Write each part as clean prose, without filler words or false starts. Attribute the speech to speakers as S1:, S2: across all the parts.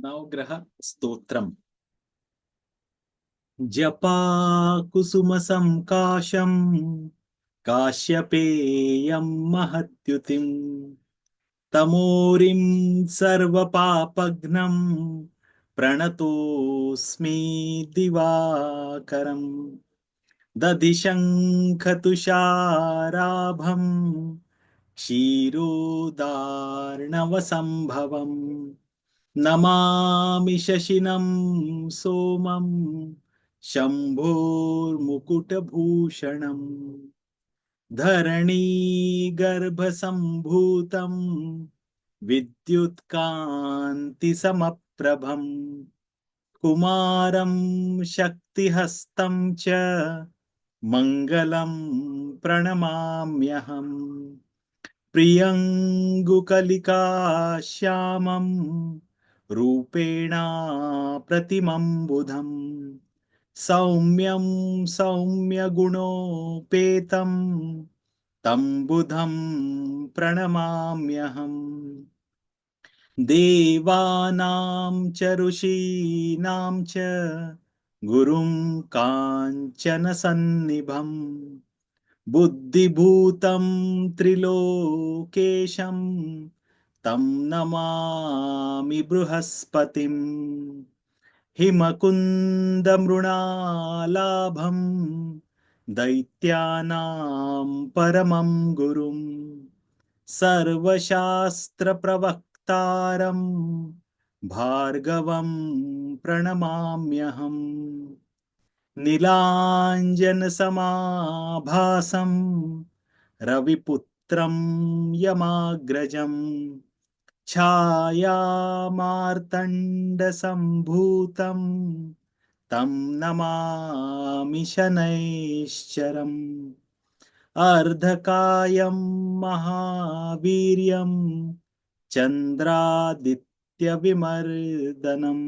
S1: नवग्रह स्तोत्रम जपा कुसुम संकाशम काश्यपेयं महत्युतिम तमोरिं सर्वपापघ्नं प्रणतोऽस्मि दिवाकरम् दधिशङ्खतुषाराभं क्षीरोदार्णवसम्भवम् नमामि शशिनं सोमं शम्भोर्मुकुटभूषणम् धरणीगर्भसम्भूतं विद्युत्कान्तिसमप्रभम् कुमारं शक्तिहस्तं च मङ्गलं प्रणमाम्यहम् प्रियङ्गुकलिका श्यामं रूपेण प्रतिमं बुधम् सौम्यं सौम्यगुणोपेतं तं बुधं प्रणमाम्यहम् देवानां च ऋषीणां च गुरुं काञ्चनसन्निभम् बुद्धिभूतं त्रिलोकेशं तं नमामि बृहस्पतिम् हिमकुन्दमृणालाभं दैत्यानां परमं गुरुम् सर्वशास्त्रप्रवक्तारं भार्गवं प्रणमाम्यहम् नीलाञ्जनसमाभासं रविपुत्रं यमाग्रजम् छायामार्तण्डसम्भूतं तं नमामि शनैश्चरम् अर्धकायं महावीर्यं चन्द्रादित्यविमर्दनम्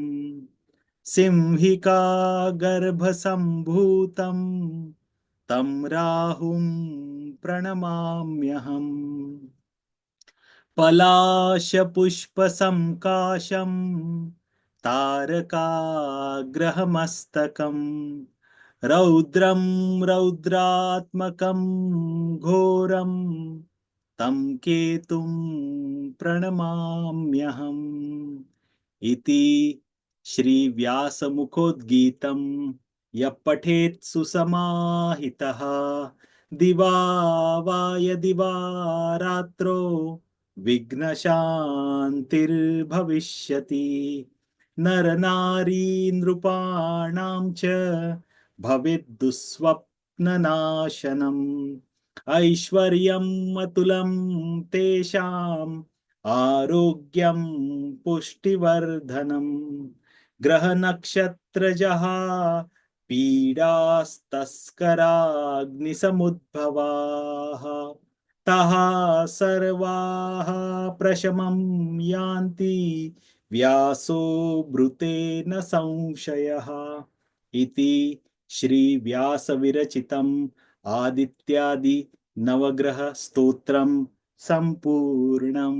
S1: सिंहिका गर्भसम्भूतं तं राहुं प्रणमाम्यहम् पलाशपुष्पसङ्काशं तारकाग्रहमस्तकम् रौद्रं रौद्रात्मकं घोरं तं केतुं प्रणमाम्यहम् इति श्रीव्यासमुखोद्गीतं यः पठेत् सुसमाहितः दिवा वा यदि वा रात्रो विघ्नशान्तिर्भविष्यति नरनारी नृपाणां च भवेद्दुःस्वप्ननाशनम् ऐश्वर्यम् अतुलं तेषाम् आरोग्यं पुष्टिवर्धनम् ग्रहनक्षत्रजः पीडास्तस्कराग्निसमुद्भवाः तः सर्वाः प्रशमं यान्ति व्यासो ब्रूते न संशयः इति श्रीव्यासविरचितम् आदित्यादि नवग्रह स्तोत्रम संपूर्णम।